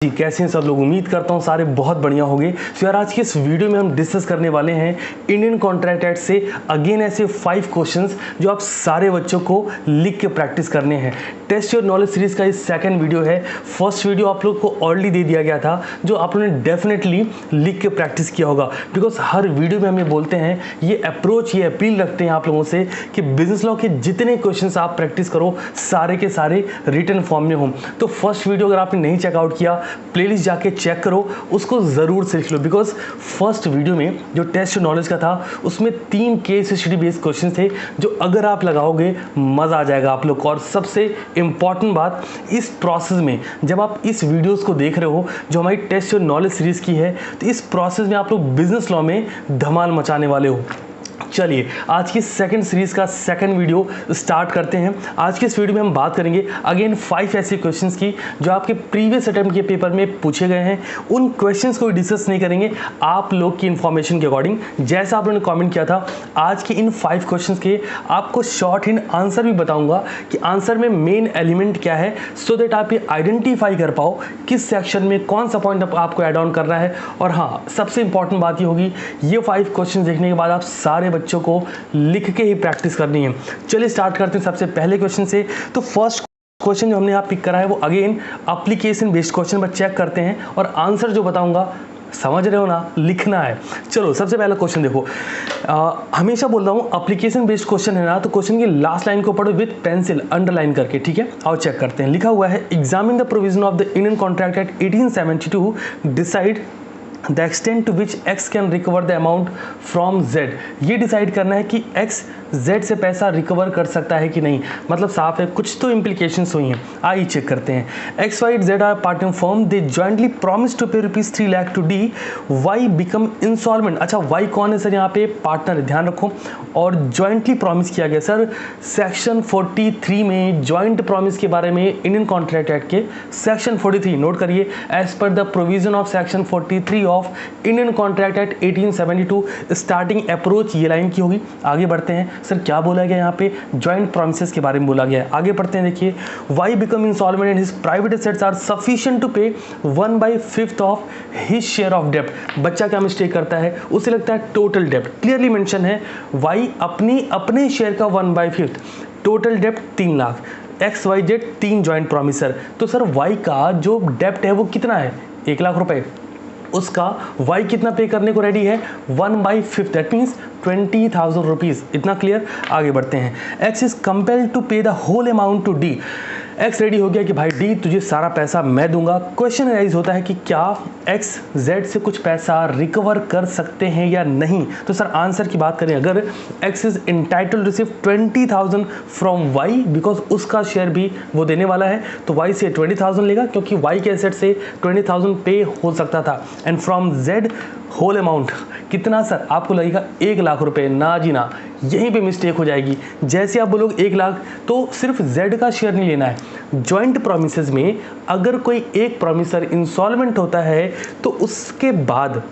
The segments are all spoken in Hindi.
जी कैसे हैं सब लोग। उम्मीद करता हूँ सारे बहुत बढ़िया होंगे। तो यार आज की इस वीडियो में हम डिस्कस करने वाले हैं इंडियन कॉन्ट्रैक्ट एक्ट से अगेन ऐसे 5 क्वेश्चंस जो आप सारे बच्चों को लिख के प्रैक्टिस करने हैं। टेस्ट योर नॉलेज सीरीज का ये सेकंड वीडियो है। फर्स्ट वीडियो आप लोग को ऑलरेडी दे दिया गया था जो आप लोगों ने डेफिनेटली लिख के प्रैक्टिस किया होगा, बिकॉज हर वीडियो में हम ये बोलते हैं, ये अप्रोच, ये अपील रखते हैं आप लोगों से कि बिजनेस लॉ के जितने क्वेश्चंस आप प्रैक्टिस करो सारे के सारे रिटन फॉर्म में हों। तो फर्स्ट वीडियो अगर आपने नहीं चेकआउट किया, प्लेलिस्ट जाके चेक करो, उसको ज़रूर सीख लो, बिकॉज फर्स्ट वीडियो में जो टेस्ट नॉलेज का था उसमें 3 केस स्टडी बेस्ड क्वेश्चन थे जो अगर आप लगाओगे मज़ा आ जाएगा आप लोग को। और सबसे इंपॉर्टेंट बात, इस प्रोसेस में जब आप इस वीडियोस को देख रहे हो जो हमारी टेस्ट नॉलेज सीरीज़ की है, तो इस प्रोसेस में आप लोग बिजनेस लॉ में धमाल मचाने वाले हो। चलिए आज की सेकंड सीरीज का सेकंड वीडियो स्टार्ट करते हैं। आज के इस वीडियो में हम बात करेंगे अगेन 5 ऐसे क्वेश्चंस की जो आपके प्रीवियस अटेम्प्ट के पेपर में पूछे गए हैं। उन क्वेश्चंस को डिस्कस नहीं करेंगे, आप लोग की इन्फॉर्मेशन के अकॉर्डिंग, जैसा आप लोगों ने कमेंट किया था। आज के इन 5 क्वेश्चंस के आपको शॉर्ट हिंट आंसर भी बताऊंगा कि आंसर में मेन एलिमेंट क्या है, सो दैट आप ये आइडेंटिफाई कर पाओ किस सेक्शन में कौन सा पॉइंट आपको एड ऑन करना है। और हाँ, सबसे इंपॉर्टेंट बात ये होगी, ये 5 क्वेश्चन देखने के बाद आप सारे बच्चों को लिख के ही प्रैक्टिस करनी है। चलिए स्टार्ट करते हैं सबसे पहले क्वेश्चन से। तो फर्स्ट क्वेश्चन जो हमने यहाँ पिक करा है वो अगेन एप्लीकेशन बेस्ड क्वेश्चन, बस चेक करते हैं और आंसर जो बताऊंगा समझ रहे हो ना, लिखना है। चलो सबसे पहला क्वेश्चन देखो। हमेशा बोल रहा हूँ एप्लीकेशन बेस्ड क्वेश्चन है ना, तो क्वेश्चन की लास्ट लाइन को पढ़ो विद पेंसिल अंडरलाइन करके, ठीक है। और चेक करते हैं। लिखा हुआ है, examine the provision of the Indian contract act 1872 decide the extent to which X can recover the amount from Z. ये डिसाइड करना है कि एक्स जेड से पैसा रिकवर कर सकता है कि नहीं। मतलब साफ है, कुछ तो इम्प्लीकेशंस हुई हैं। आइए चेक करते हैं। X Y Z are partner firm, they jointly promise to pay ₹3 lakh to D, Y become insolvent. अच्छा, वाई कौन है सर? यहाँ पे पार्टनर, ध्यान रखो। और जॉइंटली प्रॉमिस किया गया सर सेक्शन 43 में, जॉइंट प्रॉमिस के बारे में इंडियन कॉन्ट्रैक्ट एक्ट के सेक्शन 43 नोट करिए। As per the provision of section 43 of Indian contract act 1872 starting approach, ये लाइन की होगी। आगे बढ़ते हैं। सर क्या बोला गया यहाँ पे? जॉइंट प्रॉमिसेस के बारे में बोला गया है। आगे बढ़ते हैं, देखिए। Y become insolvent and his private assets are sufficient to pay 1/5 of his share of डेप्ट। बच्चा क्या मिस्टेक करता है? उसे लगता है टोटल डेप्ट। क्लियरली मेंशन है, वाई अपने शेयर का 1/5, टोटल डेप्ट 3 lakh, X Y Z 3 joint promisor. तो सर वाई का जो डेप्ट है वो कितना है? 1 लाख रुपए। उसका वाई कितना पे करने को रेडी है? 1/5, दैट मीन्स 20,000 रुपीज़। इतना क्लियर? आगे बढ़ते हैं। X is compelled to pay the whole amount to D. X ready हो गया कि भाई डी तुझे सारा पैसा मैं दूंगा। क्वेश्चन राइज होता है कि क्या एक्स जेड से कुछ पैसा रिकवर कर सकते हैं या नहीं। तो सर आंसर की बात करें, अगर X is entitled to receive 20,000 from Y, because उसका शेयर भी वो देने वाला है, तो वाई से 20,000 लेगा क्योंकि वाई के एसेट से 20,000 पे हो सकता था। And from Z whole amount कितना सर? आपको लगेगा 1 लाख रुपए। ना जी ना, यहीं पे मिस्टेक हो जाएगी। जैसे आप बोलोगे 1 लाख, तो सिर्फ जेड का शेयर नहीं लेना है। जॉइंट प्रॉमिसेस में अगर कोई एक प्रॉमिसर इंसॉल्वेंट होता है तो उसके बाद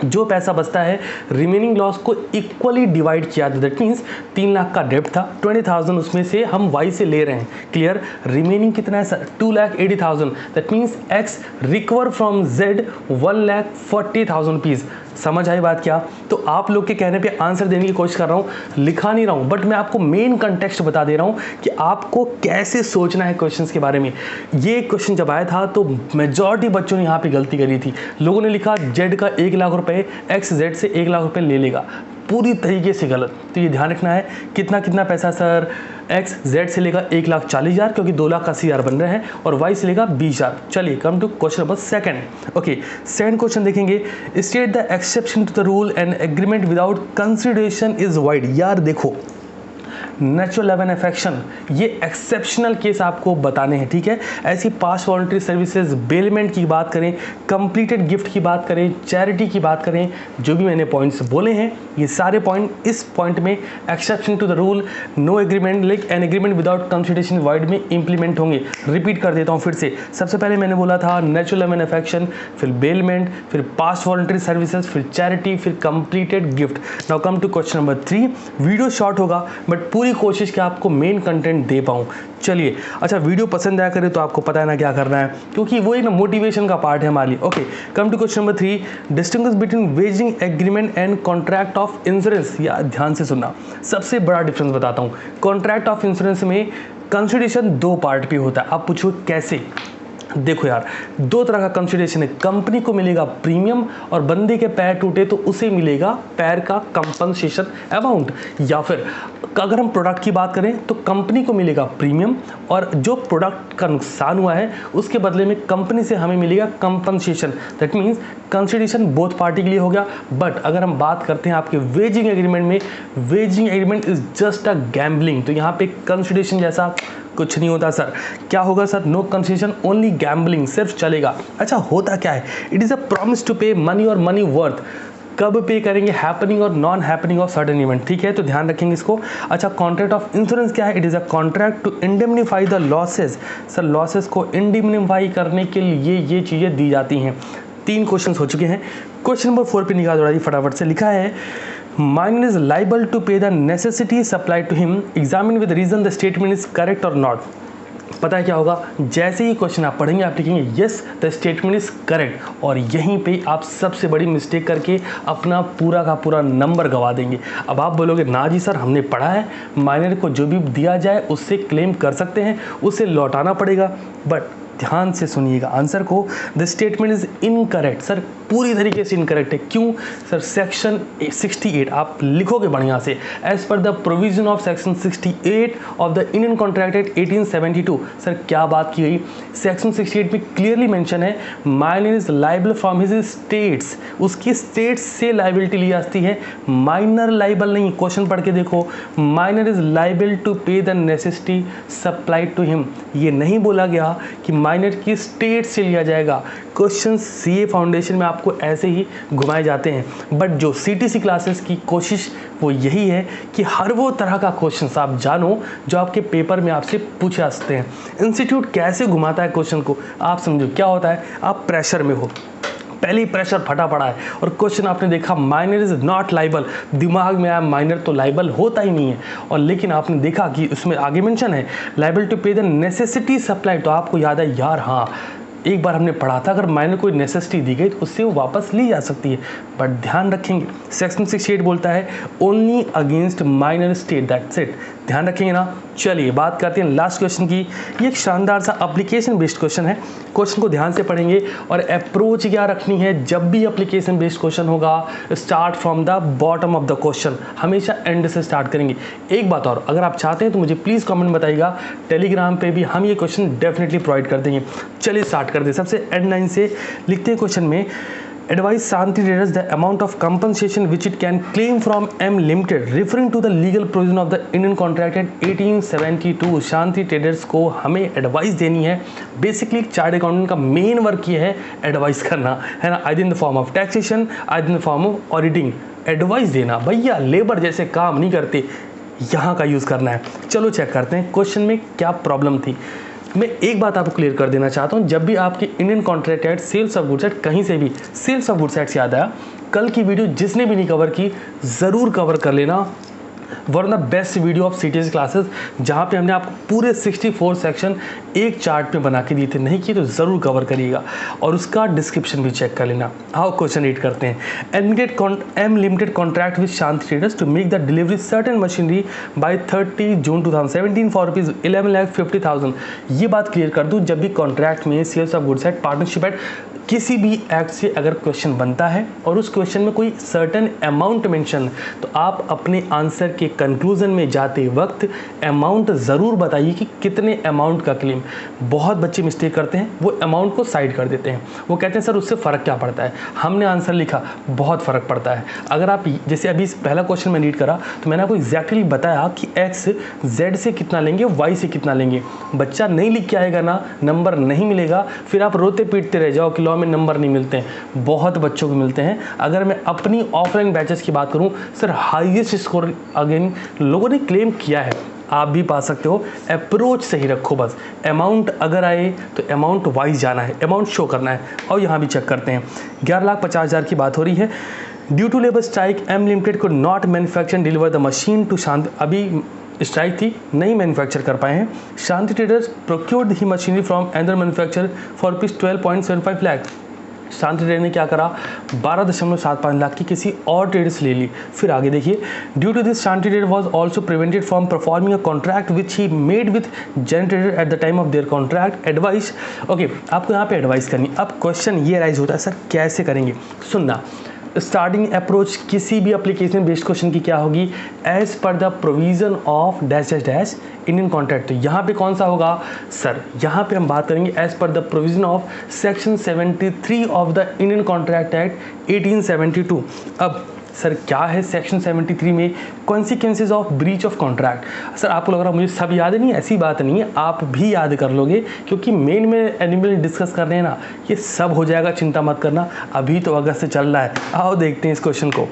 जो पैसा बचता है रिमेनिंग लॉस को इक्वली डिवाइड किया था। दैट मीन्स 3 लाख का डेप्ट था, 20,000 उसमें से हम वाई से ले रहे हैं। क्लियर? रिमेनिंग कितना है sir? 2,80,000। That means x recover from Z 1,40,000 rupees. समझ आई बात क्या? तो आप लोग के कहने पे आंसर देने की कोशिश कर रहा हूँ, लिखा नहीं रहा हूँ, बट मैं आपको मेन कंटेक्स्ट बता दे रहा हूँ कि आपको कैसे सोचना है क्वेश्चंस के बारे में। ये क्वेश्चन जब आया था तो मेजॉरिटी बच्चों ने यहाँ पे गलती करी थी। लोगों ने लिखा जेड का 1 लाख रुपए, एक्स जेड से 1 लाख रुपए ले लेगा। पूरी तरीके से गलत। तो ये ध्यान रखना है, कितना पैसा सर? एक्स जेड से लेगा 1,40,000 क्योंकि 2,80,000 बन रहे हैं, और वाई से लेगा 20,000। चलिए come to question number second. Okay, second question देखेंगे। State the exception to the rule and agreement without consideration is void. यार देखो, नेचुरल लव एंड अफेक्शन, ये एक्सेप्शनल केस आपको बताने हैं, ठीक है। ऐसी पास वॉलंटरी सर्विसेज, बेलमेंट की बात करें, कंप्लीटेड गिफ्ट की बात करें, चैरिटी की बात करें, जो भी मैंने पॉइंट्स बोले हैं ये सारे पॉइंट इस पॉइंट में exception to the rule, no agreement like an agreement without consideration void में इंप्लीमेंट होंगे। रिपीट कर देता हूँ फिर से। सबसे पहले मैंने बोला था नेचुरल लव एंड अफेक्शन, फिर बेलमेंट, फिर पास वॉलंटरी सर्विसेज, फिर चैरिटी, फिर completed gift. Now come to question number 3। Video short होगा बट पूरी कोशिश कि आपको मेन कंटेंट दे पाऊँ। चलिए, अच्छा वीडियो पसंद आया करे तो आपको पता है ना क्या करना है, क्योंकि वो एक ना मोटिवेशन का पार्ट है हमारे लिए। Okay, come to question number 3, distinguish between wagering agreement and contract of insurance. या ध्यान से सुनना, सबसे बड़ा डिफरेंस बताता हूँ। कॉन्ट्रैक्ट ऑफ इंश्योरेंस में कंसिडरेशन 2 पार्ट पे होता है। आप पूछो कैसे? देखो यार, 2 तरह का कंसिडरेशन है। कंपनी को मिलेगा प्रीमियम और बंदे के पैर टूटे तो उसे मिलेगा पैर का कंपनसेशन अमाउंट। या फिर अगर हम प्रोडक्ट की बात करें तो कंपनी को मिलेगा प्रीमियम और जो प्रोडक्ट का नुकसान हुआ है उसके बदले में कंपनी से हमें मिलेगा compensation. That means consideration both party के लिए हो गया। बट अगर हम बात करते हैं आपके वेजिंग एग्रीमेंट में, wagering agreement is just a gambling. तो यहाँ पे कंसिडरेशन जैसा कुछ नहीं होता सर। क्या होगा sir? No concession, only gambling, सिर्फ चलेगा। अच्छा, होता क्या है? It is a promise to pay money or money worth. कब पे करेंगे? Happening or non happening of certain event. ठीक है, तो ध्यान रखेंगे इसको। अच्छा, कॉन्ट्रैक्ट ऑफ इंश्योरेंस क्या है? It is a contract to indemnify the losses. Sir, losses को इंडेमनीफाई करने के लिए ये चीज़ें दी जाती हैं। 3 क्वेश्चन हो चुके हैं। क्वेश्चन नंबर 4 पे निकाल दो फटाफट से। लिखा है minor is liable to pay the necessity supplied to him, examine with reason the statement is correct or not. पता है क्या होगा? जैसे ही क्वेश्चन आप पढ़ेंगे आप लिखेंगे yes the statement is correct, और यहीं पे आप सबसे बड़ी मिस्टेक करके अपना पूरा का पूरा नंबर गवा देंगे। अब आप बोलोगे ना जी सर, हमने पढ़ा है माइनर को जो भी दिया जाए उससे क्लेम कर सकते हैं, उसे लौटाना पड़ेगा। बट ध्यान से सुनिएगा आंसर को, the statement is incorrect. Sir, पूरी तरीके से इनकरेक्ट है। क्यों सर? सेक्शन 68 आप लिखोगे बढ़िया से, as per the provision of section 68 of the Indian contract act 1872। Sir, क्या बात की गई? सेक्शन 68 में क्लियरली मेंशन है minor is liable from his states, उसकी स्टेट्स से लाइबिलिटी ली जाती है, माइनर लाइबल नहीं। क्वेश्चन पढ़ के देखो, minor is liable to pay the necessity supplied to him. ये नहीं बोला गया कि माइनर की स्टेट से लिया जाएगा। क्वेश्चन सीए फाउंडेशन में आपको ऐसे ही घुमाए जाते हैं। बट जो सीटीसी क्लासेस की कोशिश वो यही है कि हर वो तरह का क्वेश्चन आप जानो जो आपके पेपर में आपसे पूछे जा सकते हैं। इंस्टीट्यूट कैसे घुमाता है क्वेश्चन को आप समझो। क्या होता है? आप प्रेशर में हो, पहले ही प्रेशर फटा पड़ा है और क्वेश्चन आपने देखा माइनर इज नॉट लाइबल, दिमाग में आया माइनर तो लाइबल होता ही नहीं है। और लेकिन आपने देखा कि उसमें आगे मेंशन है liable to pay the necessity supply, तो आपको याद है यार हाँ एक बार हमने पढ़ा था अगर माइनर कोई नेसेसिटी दी गई तो उससे वो वापस ली जा सकती है। बट ध्यान रखेंगे सेक्शन 68 बोलता है only against minor state, that's it. ध्यान रखेंगे ना। चलिए बात करते हैं लास्ट क्वेश्चन की। ये एक शानदार सा एप्लीकेशन बेस्ड क्वेश्चन है। क्वेश्चन को ध्यान से पढ़ेंगे और अप्रोच क्या रखनी है जब भी एप्लीकेशन बेस्ड क्वेश्चन होगा, start from the bottom of the question, हमेशा एंड से स्टार्ट करेंगे। एक बात और, अगर आप चाहते हैं तो मुझे प्लीज़ कमेंट बताइएगा, टेलीग्राम पे भी हम ये क्वेश्चन डेफिनेटली प्रोवाइड कर देंगे। चलिए स्टार्ट करते हैं। सबसे एंड लाइन से लिखते हैं क्वेश्चन में, advise Shanti Traders the amount of compensation which it can claim from M Limited referring to the legal provision of the Indian Contract Act 1872। Shanti traders को हमें एडवाइस देनी है। बेसिकली चार्ट अकाउंटेंट का मेन वर्क ये है एडवाइस करना, है ना, either in the form of taxation, either in the form of auditing. Advice देना भैया, लेबर जैसे काम नहीं करते, यहाँ का यूज़ करना है। चलो चेक करते हैं क्वेश्चन में क्या प्रॉब्लम थी। मैं एक बात आपको क्लियर कर देना चाहता हूँ, जब भी आपके Indian contract act, sales of goods act, कहीं से भी सेल्स ऑफ गुड्स एक्ट से याद आया, कल की वीडियो जिसने भी नहीं कवर की ज़रूर कवर कर लेना। One of the best video of CTS classes, जहाँ पे हमने आपको पूरे 64 सेक्शन एक चार्ट में बना के दिए थे। नहीं किए तो ज़रूर कवर करिएगा और उसका डिस्क्रिप्शन भी चेक कर लेना। आओ क्वेश्चन रीड करते हैं। M limited contract with Shanti traders to make the delivery certain machinery by 30 June 2017 for rupees 11,50,000। ये बात क्लियर कर दूँ, जब भी कॉन्ट्रैक्ट में sales of goods act, partnership act, किसी भी एक्ट से अगर क्वेश्चन बनता है और उस क्वेश्चन में कोई सर्टेन अमाउंट मेंशन, तो आप अपने आंसर के कंक्लूजन में जाते वक्त अमाउंट ज़रूर बताइए कि कितने अमाउंट का क्लेम। बहुत बच्चे मिस्टेक करते हैं, वो अमाउंट को साइड कर देते हैं, वो कहते हैं सर उससे फ़र्क क्या पड़ता है। हमने आंसर लिखा, बहुत फ़र्क पड़ता है। अगर आप जैसे अभी पहला क्वेश्चन में रीड करा तो मैंने आपको एग्जैक्टली बताया कि एक्स जेड से कितना लेंगे, वाई से कितना लेंगे। बच्चा नहीं लिख के आएगा ना, नंबर नहीं मिलेगा, फिर आप रोते पीटते रह जाओ कि लॉ में नंबर नहीं मिलते हैं। बहुत बच्चों को मिलते हैं। अगर मैं अपनी ऑफलाइन बैचेस की बात करूं, सर हाईएस्ट स्कोर अगेन लोगों ने क्लेम किया है, आप भी पा सकते हो। अप्रोच सही रखो बस। अमाउंट अगर आए तो अमाउंट वाइज जाना है, अमाउंट शो करना है। और यहाँ भी चेक करते हैं, 11,50,000 की बात हो रही है। Due to labour strike M limited को not manufacture deliver the machine to Shanti. अभी स्ट्राइक थी, नहीं मैन्युफैक्चर कर पाए हैं। Shanti traders procured the machinery from other manufacture for rupees 12.75 lakh. Shanti trader ने क्या करा, 12.75 लाख की किसी और ट्रेडर से ले ली। फिर आगे देखिए, due to this Shanti trader was also prevented from performing a contract which he made with Jain trader at the time of their contract advice. Okay, आपको यहाँ पे एडवाइस करनी। अब क्वेश्चन ये राइज होता है, सर कैसे करेंगे? सुनना, स्टार्टिंग अप्रोच किसी भी एप्लीकेशन बेस्ड क्वेश्चन की क्या होगी, as per the provision of dash dash dash Indian contract. तो यहाँ पे कौन सा होगा सर? यहाँ पे हम बात करेंगे as per the provision of section 73 of the Indian contract act 1872। अब सर क्या है सेक्शन 73 में? Consequences of breach of contract. Sir आपको लग रहा है मुझे सब याद नहीं है, ऐसी बात नहीं है, आप भी याद कर लोगे, क्योंकि मेन में एनिमल डिस्कस कर रहे हैं ना, ये सब हो जाएगा, चिंता मत करना। अभी तो अगस्त से चल रहा है। आओ देखते हैं इस क्वेश्चन को।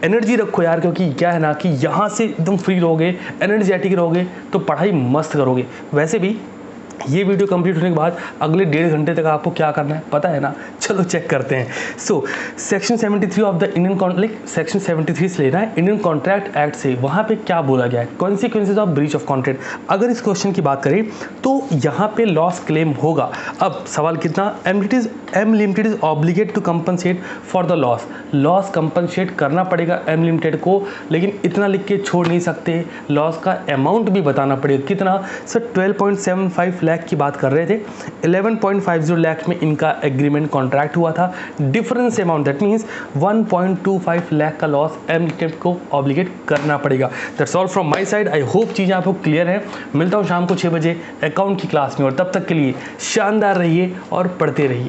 एनर्जी रखो यार, क्योंकि क्या है ना कि यहाँ से एकदम फ्री रहोगे, एनर्जेटिक रहोगे तो पढ़ाई मस्त करोगे। वैसे भी ये वीडियो कंप्लीट होने के बाद अगले 1.5 घंटे तक आपको क्या करना है पता है ना? चलो चेक करते हैं। So section 73 of the Indian section 73 से लेना है इंडियन कॉन्ट्रैक्ट एक्ट से। वहाँ पे क्या बोला गया है? Consequences of breach of contract. अगर इस क्वेश्चन की बात करें तो यहाँ पे लॉस क्लेम होगा। अब सवाल कितना? M limited is obligate to compensate for the loss. Loss compensate करना पड़ेगा एम लिमिटेड को, लेकिन इतना लिख के छोड़ नहीं सकते, लॉस का अमाउंट भी बताना पड़ेगा। कितना सर? 12.75 लाख की बात कर रहे थे, 11.50 लाख में इनका एग्रीमेंट कॉन्ट्रैक्ट हुआ था। Difference amount that means 1.25 lakh का लॉस एम लिमिटेड को ऑब्लिगेट करना पड़ेगा। That's all from my side. I hope चीज़ें आपको क्लियर है। मिलता हूँ शाम को 6 बजे अकाउंट की क्लास में, और तब तक के लिए शानदार रहिए और पढ़ते रहिए।